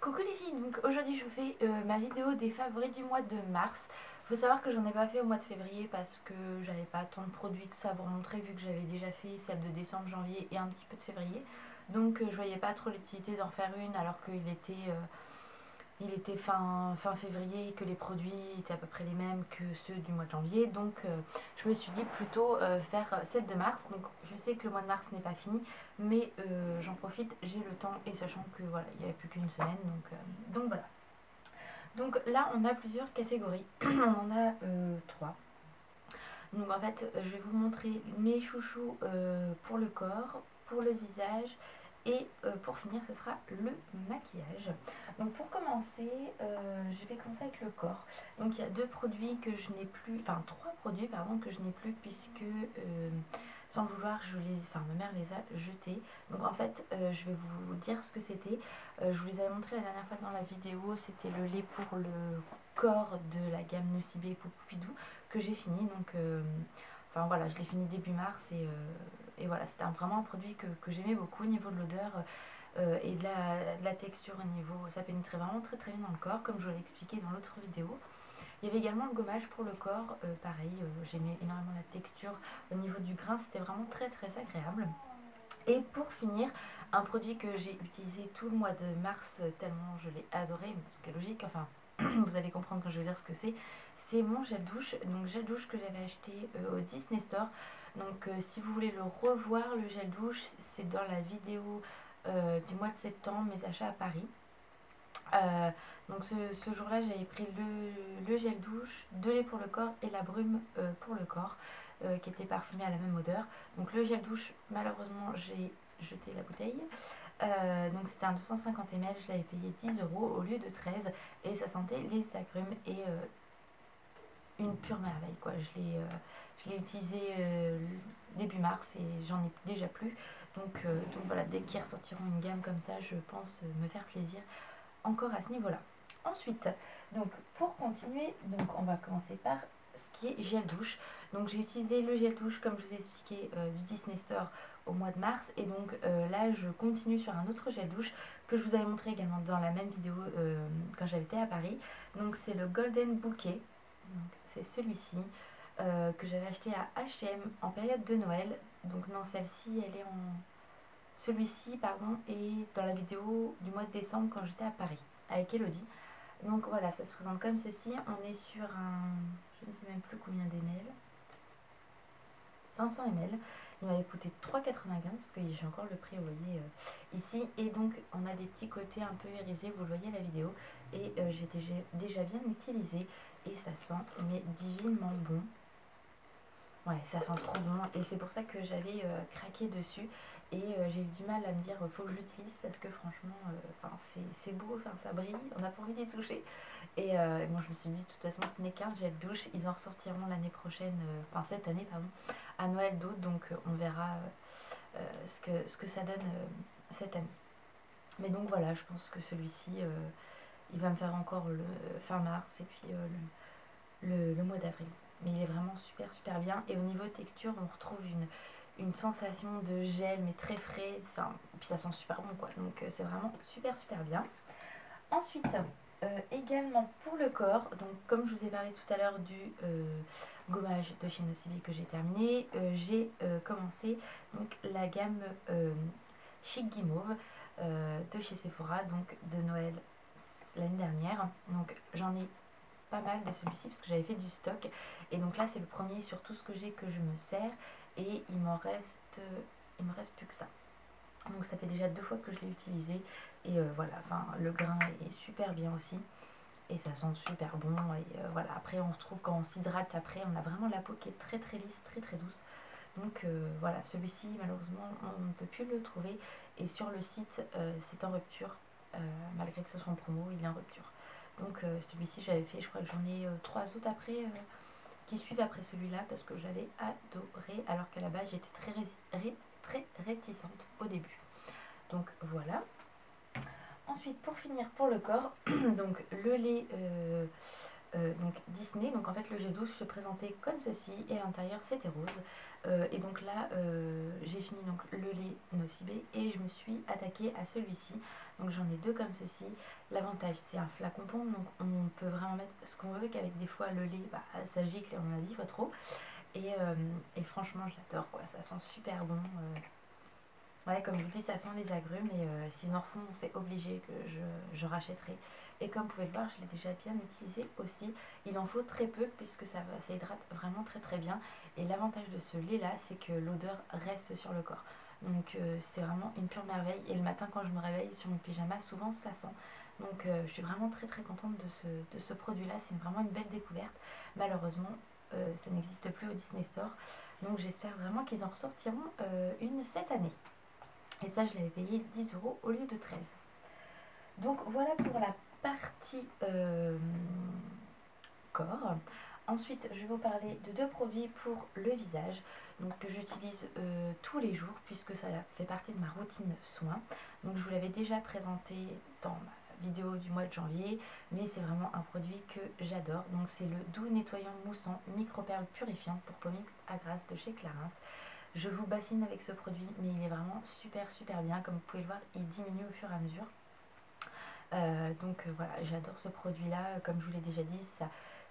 Coucou les filles, donc aujourd'hui je vous fais ma vidéo des favoris du mois de mars. Faut savoir que j'en ai pas fait au mois de février parce que j'avais pas tant de produits que ça à vous montrer vu que j'avais déjà fait celle de décembre, janvier et un petit peu de février. Donc je voyais pas trop l'utilité d'en faire une alors qu'il était fin février, que les produits étaient à peu près les mêmes que ceux du mois de janvier. Donc je me suis dit plutôt faire celle de mars. Donc je sais que le mois de mars n'est pas fini, mais j'en profite, j'ai le temps et sachant que voilà, il n'y avait plus qu'une semaine. Donc voilà. Donc là, on a plusieurs catégories. On en a trois. Donc en fait, je vais vous montrer mes chouchous pour le corps, pour le visage et pour finir, ce sera le maquillage. Donc pour commencer, je vais commencer avec le corps. Donc il y a deux produits que je n'ai plus, enfin trois produits pardon que je n'ai plus puisque sans le vouloir, ma mère les a jetés. Donc en fait, je vais vous dire ce que c'était. Je vous les avais montré la dernière fois dans la vidéo. C'était le lait pour le corps de la gamme Nocibé Poupidou que j'ai fini. Donc enfin voilà, je l'ai fini début mars et voilà, c'était vraiment un produit que j'aimais beaucoup au niveau de l'odeur et de la texture au niveau, ça pénétrait vraiment très très bien dans le corps comme je l'ai expliqué dans l'autre vidéo. Il y avait également le gommage pour le corps, pareil, j'aimais énormément la texture au niveau du grain, c'était vraiment très très agréable. Et pour finir, un produit que j'ai utilisé tout le mois de mars tellement je l'ai adoré, ce qui est logique, enfin vous allez comprendre quand je vais dire ce que c'est mon gel douche. Donc gel douche que j'avais acheté au Disney Store. Donc si vous voulez le revoir, le gel douche, c'est dans la vidéo du mois de septembre, mes achats à Paris. Donc ce jour-là, j'avais pris le gel douche, de lait pour le corps et la brume pour le corps, qui était parfumée à la même odeur. Donc le gel douche, malheureusement, j'ai jeté la bouteille. Donc c'était un 250 ml, je l'avais payé 10 euros au lieu de 13 et ça sentait les agrumes et une pure merveille quoi. Je l'ai utilisé début mars et j'en ai déjà plus. Donc voilà, dès qu'ils ressortiront une gamme comme ça, je pense me faire plaisir encore à ce niveau-là. Ensuite, donc pour continuer, donc on va commencer par ce qui est gel douche. Donc j'ai utilisé le gel douche comme je vous ai expliqué du Disney Store au mois de mars et donc là je continue sur un autre gel douche que je vous avais montré également dans la même vidéo quand j'avais été à Paris. Donc c'est le Golden Bouquet, c'est celui-ci que j'avais acheté à H&M en période de Noël. Donc non, celle-ci elle est en... Celui-ci, pardon, est dans la vidéo du mois de décembre quand j'étais à Paris avec Elodie. Donc voilà, ça se présente comme ceci. On est sur un, je ne sais même plus combien d'ml, 500 ml. Il m'avait coûté 3,95 parce que j'ai encore le prix, vous voyez, ici. Et donc on a des petits côtés un peu irisés, vous le voyez la vidéo. Et j'ai déjà bien utilisé et ça sent mais divinement bon. Ouais, ça sent trop bon et c'est pour ça que j'avais craqué dessus et j'ai eu du mal à me dire faut que je l'utilise parce que franchement c'est beau, ça brille, on n'a pas envie d'y toucher et bon, je me suis dit de toute façon ce n'est qu'un gel douche, ils en ressortiront l'année prochaine, enfin cette année pardon, à Noël d'autres, donc on verra ce que ça donne cette année. Mais donc voilà, je pense que celui-ci il va me faire encore le fin mars et puis le mois d'avril. Mais il est vraiment super bien. Et au niveau texture, on retrouve une sensation de gel, mais très frais. Enfin, puis ça sent super bon, quoi. Donc c'est vraiment super bien. Ensuite, également pour le corps, donc comme je vous ai parlé tout à l'heure du gommage de chez Nocibé que j'ai terminé, j'ai commencé donc la gamme Chic Guimauve de chez Sephora, donc de Noël l'année dernière. Donc j'en ai pas mal de celui-ci parce que j'avais fait du stock et donc là c'est le premier sur tout ce que j'ai que je me sers et il me reste plus que ça. Donc ça fait déjà 2 fois que je l'ai utilisé et voilà, enfin le grain est super bien aussi et ça sent super bon et voilà, après on retrouve quand on s'hydrate après, on a vraiment la peau qui est très lisse, très douce. Donc voilà, celui-ci malheureusement on ne peut plus le trouver et sur le site c'est en rupture, malgré que ce soit en promo, il est en rupture. Donc celui-ci j'avais fait, je crois que j'en ai 3 autres après qui suivent après celui-là parce que j'avais adoré alors qu'à la base j'étais très réticente au début. Donc voilà. Ensuite pour finir pour le corps, donc le lait donc Disney. Donc en fait le G12 se présentait comme ceci et à l'intérieur c'était rose. Et donc là j'ai fini donc le lait Nocibé et je me suis attaquée à celui-ci. Donc j'en ai deux comme ceci. L'avantage c'est un flacon pompe, donc on peut vraiment mettre ce qu'on veut, qu'avec des fois le lait ça gicle et on a dit pas trop. Et franchement je l'adore quoi, ça sent super bon. Ouais, comme je vous dis, ça sent les agrumes et s'ils en refont, c'est obligé que je rachèterai. Et comme vous pouvez le voir, je l'ai déjà bien utilisé aussi. Il en faut très peu puisque ça hydrate vraiment très très bien. Et l'avantage de ce lait là, c'est que l'odeur reste sur le corps. Donc c'est vraiment une pure merveille. Et le matin quand je me réveille sur mon pyjama, souvent ça sent. Donc je suis vraiment très très contente de ce produit là. C'est vraiment une belle découverte. Malheureusement, ça n'existe plus au Disney Store. Donc j'espère vraiment qu'ils en ressortiront une cette année. Et ça, je l'avais payé 10 € au lieu de 13. Donc voilà pour la partie corps. Ensuite, je vais vous parler de deux produits pour le visage, donc que j'utilise tous les jours puisque ça fait partie de ma routine soins. Donc je vous l'avais déjà présenté dans ma vidéo du mois de janvier, mais c'est vraiment un produit que j'adore. Donc c'est le doux nettoyant moussant micro-perles purifiant pour peau mixte à grasse de chez Clarins. Je vous bassine avec ce produit, mais il est vraiment super super bien. Comme vous pouvez le voir, il diminue au fur et à mesure. Donc voilà, j'adore ce produit là. Comme je vous l'ai déjà dit,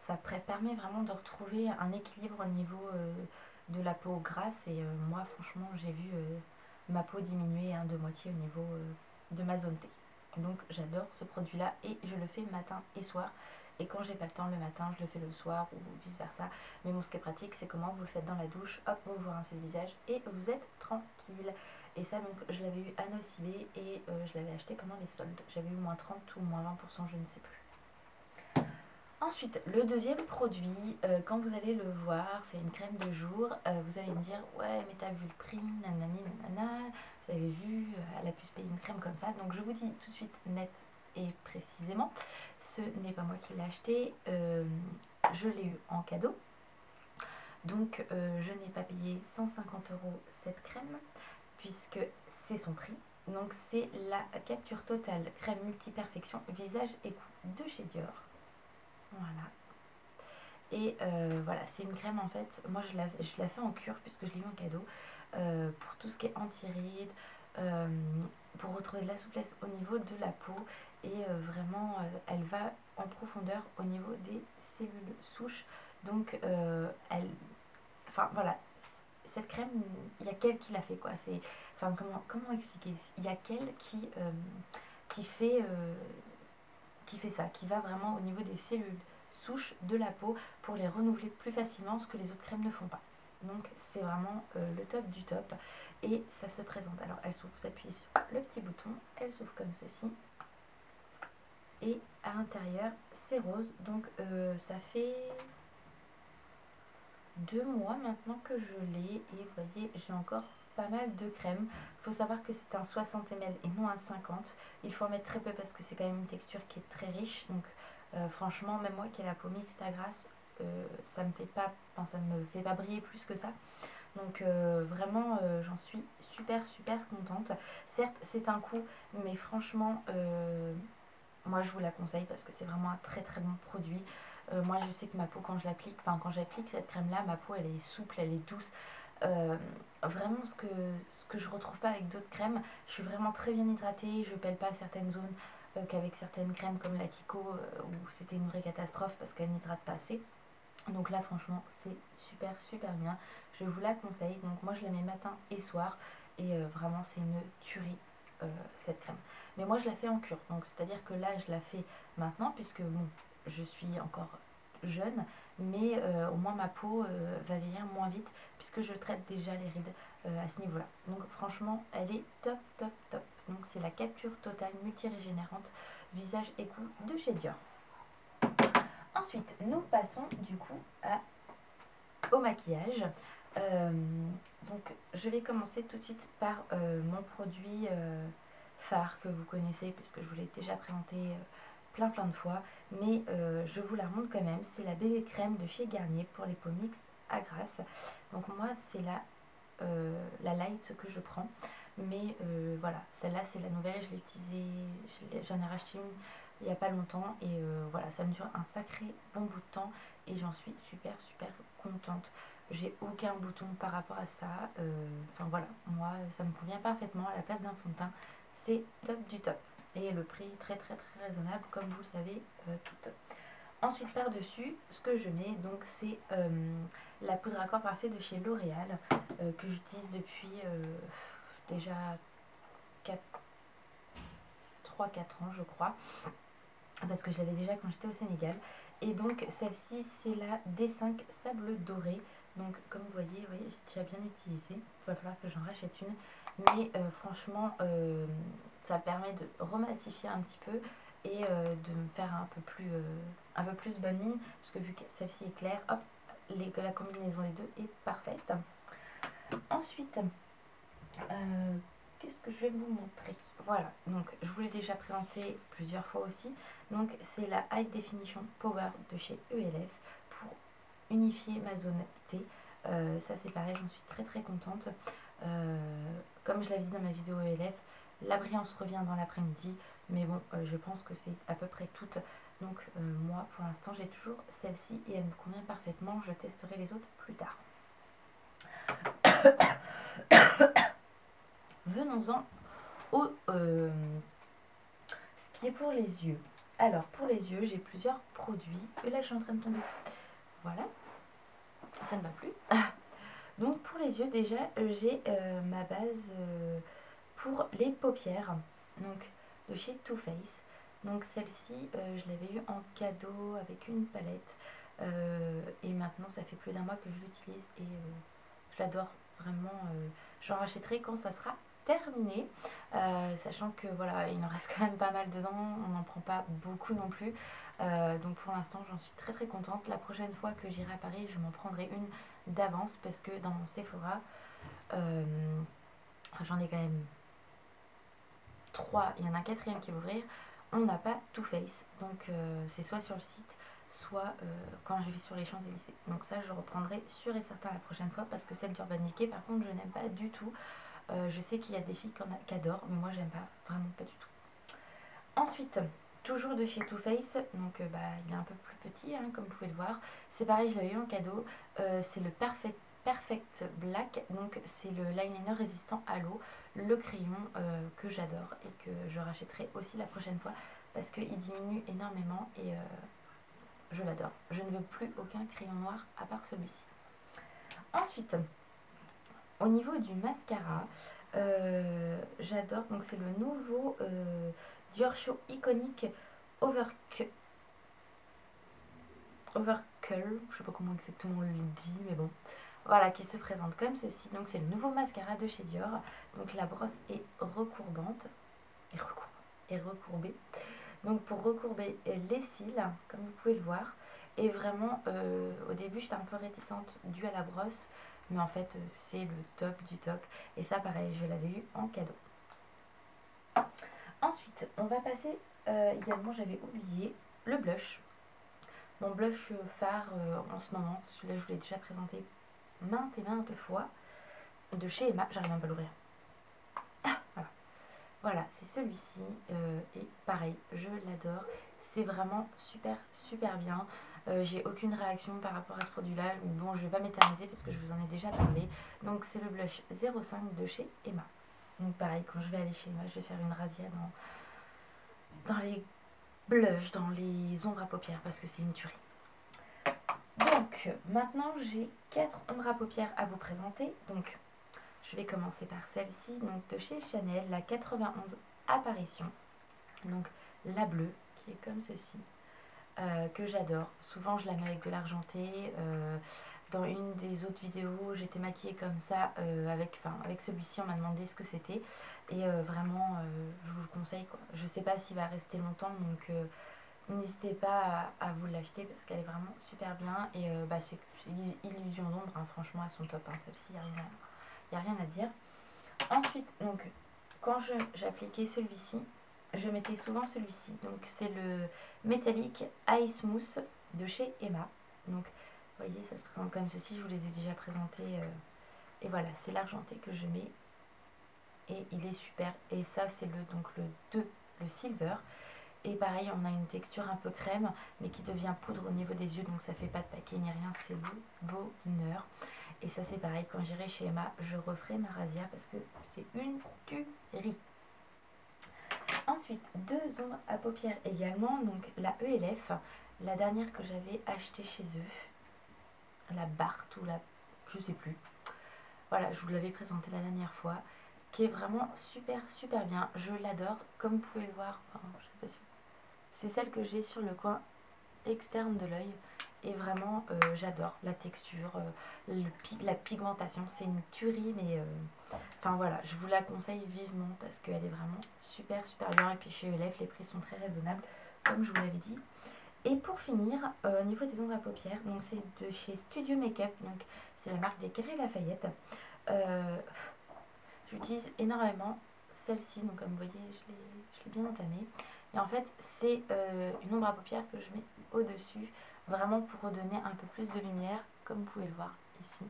ça permet vraiment de retrouver un équilibre au niveau de la peau grasse. Et moi franchement j'ai vu ma peau diminuer de moitié au niveau de ma zone T. Donc j'adore ce produit là et je le fais matin et soir. Et quand j'ai pas le temps le matin, je le fais le soir ou vice versa. Mais bon, ce qui est pratique, c'est comment vous le faites dans la douche, hop, vous vous rincez le visage et vous êtes tranquille. Et ça, donc, je l'avais eu à Nocibé et je l'avais acheté pendant les soldes. J'avais eu moins 30 ou moins 20%, je ne sais plus. Ensuite, le deuxième produit, quand vous allez le voir, c'est une crème de jour. Vous allez me dire, ouais, mais t'as vu le prix, nanani, nanana, vous avez vu, elle a pu se payer une crème comme ça. Donc, je vous dis tout de suite net et précisément, ce n'est pas moi qui l'ai acheté, je l'ai eu en cadeau. Donc, je n'ai pas payé 150 € cette crème, puisque c'est son prix. Donc, c'est la Capture Totale crème multi-perfection visage et cou de chez Dior. Voilà. Et voilà, c'est une crème en fait, moi je la fais en cure puisque je l'ai eu en cadeau, pour tout ce qui est anti-rides, pour retrouver de la souplesse au niveau de la peau et vraiment elle va en profondeur au niveau des cellules souches. Donc enfin voilà, cette crème, il y a qu'elle qui l'a fait quoi. C'est, enfin comment expliquer, il y a qu'elle qui fait ça, qui va vraiment au niveau des cellules souches de la peau pour les renouveler plus facilement, ce que les autres crèmes ne font pas. Donc c'est vraiment le top du top et ça se présente. Alors elle s'ouvre, vous appuyez sur le petit bouton, elle s'ouvre comme ceci et à l'intérieur c'est rose. Donc ça fait 2 mois maintenant que je l'ai et vous voyez j'ai encore pas mal de crème. Il faut savoir que c'est un 60 ml et non un 50. Il faut en mettre très peu parce que c'est quand même une texture qui est très riche. Donc franchement, même moi qui ai la peau mixte à grasse, ça me fait pas briller plus que ça. Donc vraiment, j'en suis super super contente. Certes, c'est un coût, mais franchement, moi je vous la conseille parce que c'est vraiment un très très bon produit. Moi je sais que ma peau quand j'applique cette crème là, ma peau elle est souple, elle est douce. Vraiment ce que je retrouve pas avec d'autres crèmes. Je suis vraiment très bien hydratée, je pèle pas certaines zones qu'avec certaines crèmes comme la Kiko où c'était une vraie catastrophe parce qu'elle n'hydrate pas assez. Donc là franchement c'est super super bien, je vous la conseille. Donc moi je la mets matin et soir et vraiment c'est une tuerie cette crème. Mais moi je la fais en cure, donc c'est à dire que là je la fais maintenant puisque bon je suis encore jeune, mais au moins ma peau va vieillir moins vite puisque je traite déjà les rides à ce niveau là. Donc franchement elle est top top top. Donc c'est la Capture Totale multi-régénérante visage et cou de chez Dior. Ensuite nous passons du coup au maquillage. Donc je vais commencer tout de suite par mon produit phare que vous connaissez puisque je vous l'ai déjà présenté plein de fois, mais je vous la remonte quand même. C'est la bébé crème de chez Garnier pour les peaux mixtes à grasse. Donc moi c'est la light que je prends, mais voilà, celle-là c'est la nouvelle, je l'ai utilisée, j'en ai racheté une il n'y a pas longtemps et voilà, ça me dure un sacré bon bout de temps et j'en suis super contente. J'ai aucun bouton par rapport à ça, enfin voilà, moi ça me convient parfaitement. À la place d'un fond de teint, c'est top du top et le prix très raisonnable comme vous le savez toutes. Ensuite par dessus, ce que je mets donc c'est la poudre à corps parfait de chez L'Oréal que j'utilise depuis déjà 3-4 ans je crois, parce que je l'avais déjà quand j'étais au Sénégal. Et donc celle-ci c'est la D5 sable doré. Donc comme vous voyez, oui, j'ai déjà bien utilisé. Il va falloir que j'en rachète une. Mais franchement, ça permet de rematifier un petit peu et de me faire un peu plus bonne mine. Parce que vu que celle-ci est claire, hop, la combinaison des deux est parfaite. Ensuite, qu'est-ce que je vais vous montrer? Voilà, donc je vous l'ai déjà présenté plusieurs fois aussi. Donc c'est la High Definition Power de chez ELF pour unifier ma zone T. Ça c'est pareil, j'en suis très contente. Comme je l'avais dit dans ma vidéo ELF, la brillance revient dans l'après-midi, mais bon, je pense que c'est à peu près toute. Donc moi pour l'instant j'ai toujours celle-ci et elle me convient parfaitement. Je testerai les autres plus tard. Venons-en au ce qui est pour les yeux. Alors pour les yeux j'ai plusieurs produits et là je suis en train de tomber, voilà, ça ne va plus. Donc pour les yeux déjà j'ai ma base pour les paupières, donc de chez Too Faced. Donc celle-ci je l'avais eu en cadeau avec une palette et maintenant ça fait plus d'un mois que je l'utilise et je l'adore vraiment. J'en rachèterai quand ça sera terminé, sachant que voilà, il en reste quand même pas mal dedans, on n'en prend pas beaucoup non plus, donc pour l'instant j'en suis très contente. La prochaine fois que j'irai à Paris je m'en prendrai une d'avance parce que dans mon Sephora j'en ai quand même 3, il y en a un quatrième qui va ouvrir, on n'a pas Too Faced, donc c'est soit sur le site soit quand je vais sur les Champs-Élysées. Donc ça je reprendrai sûr et certain la prochaine fois parce que celle d'Urban Decay par contre je n'aime pas du tout. Je sais qu'il y a des filles qui adorent, mais moi j'aime pas, vraiment pas du tout. Ensuite, toujours de chez Too Faced, donc il est un peu plus petit hein, comme vous pouvez le voir. C'est pareil, je l'avais eu en cadeau, c'est le Perfect Black, donc c'est le liner résistant à l'eau, le crayon que j'adore et que je rachèterai aussi la prochaine fois parce qu'il diminue énormément et je l'adore. Je ne veux plus aucun crayon noir à part celui-ci. Ensuite, au niveau du mascara, j'adore, donc c'est le nouveau Dior Show Iconic Overcurl, je sais pas comment exactement on le dit, mais bon, voilà, qui se présente comme ceci. Donc c'est le nouveau mascara de chez Dior, donc la brosse est recourbante, et recourbée, donc pour recourber les cils, comme vous pouvez le voir, et vraiment, au début j'étais un peu réticente dû à la brosse, mais en fait c'est le top du top et ça pareil je l'avais eu en cadeau. Ensuite on va passer également, j'avais oublié le blush, mon blush phare en ce moment, celui-là je vous l'ai déjà présenté maintes et maintes fois, de chez Emma, j'arrive même pas à l'ouvrir. Voilà, c'est celui-ci et pareil je l'adore, c'est vraiment super bien. J'ai aucune réaction par rapport à ce produit là. Bon, je vais pas m'éterniser parce que je vous en ai déjà parlé. Donc c'est le blush 05 de chez Emma. Donc pareil, quand je vais aller chez Emma, je vais faire une razzia dans les blushs, dans les ombres à paupières parce que c'est une tuerie. Donc maintenant j'ai 4 ombres à paupières à vous présenter. Donc je vais commencer par celle-ci, donc de chez Chanel, la 91 Apparition. Donc la bleue qui est comme ceci. Que j'adore. Souvent je la mets avec de l'argenté. Dans une des autres vidéos j'étais maquillée comme ça avec celui-ci, on m'a demandé ce que c'était et vraiment je vous le conseille quoi. Je sais pas s'il va rester longtemps donc n'hésitez pas à vous l'acheter parce qu'elle est vraiment super bien et c'est Illusion d'ombre hein, franchement elles sont top hein, celle-ci, il n'y a rien à dire. Ensuite donc quand j'appliquais celui-ci, je mettais souvent celui-ci, donc c'est le Metallic Eye Smooth de chez Emma. Donc vous voyez ça se présente comme ceci, je vous les ai déjà présentés et voilà c'est l'argenté que je mets et il est super. Et ça c'est donc le 2, le silver, Et pareil, on a une texture un peu crème, mais qui devient poudre au niveau des yeux, donc ça fait pas de paquet ni rien, c'est le bonheur. Et ça c'est pareil, quand j'irai chez Emma, je referai ma razzia parce que c'est une tuerie. Ensuite, deux ombres à paupières également, donc la ELF, la dernière que j'avais achetée chez eux, la Bart ou la... je sais plus. Voilà, je vous l'avais présentée la dernière fois, qui est vraiment super bien, je l'adore, comme vous pouvez le voir, enfin, je sais pas si... c'est celle que j'ai sur le coin externe de l'œil, et vraiment j'adore la texture, la pigmentation, c'est une tuerie, mais enfin voilà, je vous la conseille vivement parce qu'elle est vraiment super bien. Et puis chez ELF, les prix sont très raisonnables, comme je vous l'avais dit. Et pour finir, au niveau des ombres à paupières, donc c'est de chez Studio Makeup, donc c'est la marque des Galeries Lafayette. J'utilise énormément celle-ci, donc comme vous voyez, je l'ai bien entamée. Et en fait, c'est une ombre à paupières que je mets au-dessus, vraiment pour redonner un peu plus de lumière, comme vous pouvez le voir ici.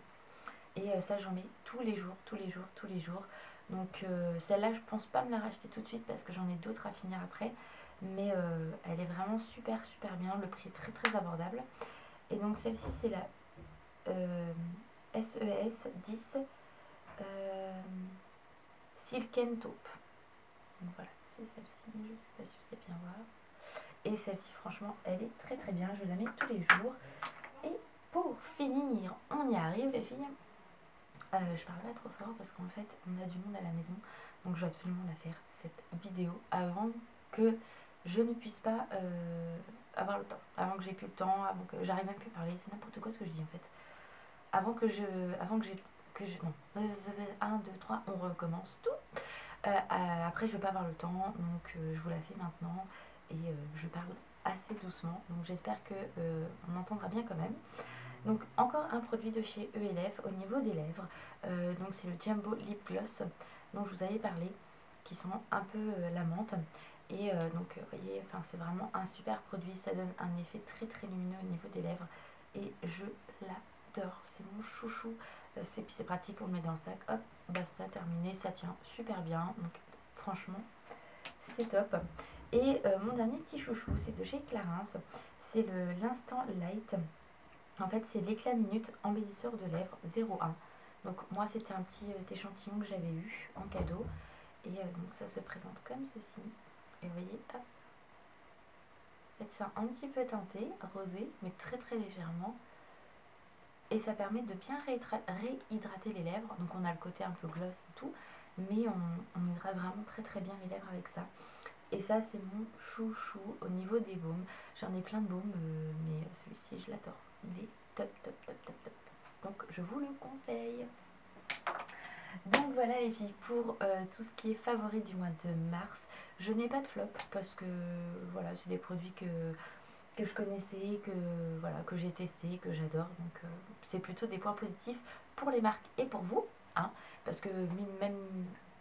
Et ça, j'en mets tous les jours. Donc celle-là, je pense pas me la racheter tout de suite parce que j'en ai d'autres à finir après. Mais elle est vraiment super bien. Le prix est très abordable. Et donc celle-ci, c'est la SES 10 Silken Taupe. Donc voilà, c'est celle-ci. Je sais pas si vous allez bien voir. Et celle-ci, franchement, elle est très bien. Je la mets tous les jours. Et pour finir, on y arrive les filles. Je parle pas trop fort parce qu'en fait on a du monde à la maison, donc je vais absolument la faire cette vidéo avant que je ne puisse pas avoir le temps, avant que j'ai plus le temps, avant que j'arrive même plus à parler, c'est n'importe quoi ce que je dis en fait. Avant que je non, 1, 2, 3, on recommence tout. Après je vais pas avoir le temps, donc je vous la fais maintenant et je parle assez doucement, donc j'espère que on entendra bien quand même. Donc encore un produit de chez ELF au niveau des lèvres, donc c'est le Jumbo Lip Gloss dont je vous avais parlé, qui sont un peu la menthe. Et donc vous voyez, enfin, c'est vraiment un super produit, ça donne un effet très lumineux au niveau des lèvres et je l'adore, c'est mon chouchou. C'est pratique, on le met dans le sac, hop, basta, terminé, ça tient super bien, donc franchement c'est top. Et mon dernier petit chouchou, c'est de chez Clarins, c'est l'Instant Light. En fait, c'est l'éclat minute embellisseur de lèvres 01. Donc moi, c'était un petit échantillon que j'avais eu en cadeau. Et donc ça se présente comme ceci. Et vous voyez, hop. En fait, c'est un petit peu teinté, rosé, mais très légèrement. Et ça permet de bien réhydrater les lèvres. Donc on a le côté un peu gloss et tout. Mais on hydrate vraiment très bien les lèvres avec ça. Et ça, c'est mon chouchou au niveau des baumes. J'en ai plein de baumes, mais celui-ci, je l'adore. Il est top. Donc, je vous le conseille. Donc, voilà les filles, pour tout ce qui est favori du mois de mars. Je n'ai pas de flop parce que, voilà, c'est des produits que je connaissais, que j'ai testé, que j'adore. Donc, c'est plutôt des points positifs pour les marques et pour vous. Hein, parce que même...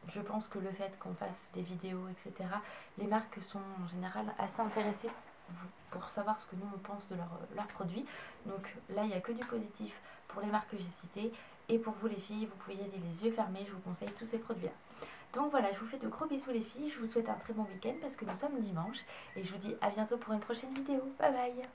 je pense que le fait qu'on fasse des vidéos, etc., les marques sont en général assez intéressées pour savoir ce que nous on pense de leurs produits. Donc là, il n'y a que du positif pour les marques que j'ai citées. Et pour vous les filles, vous pouvez y aller les yeux fermés, je vous conseille tous ces produits-là. Donc voilà, je vous fais de gros bisous les filles, je vous souhaite un très bon week-end parce que nous sommes dimanche. Et je vous dis à bientôt pour une prochaine vidéo. Bye bye!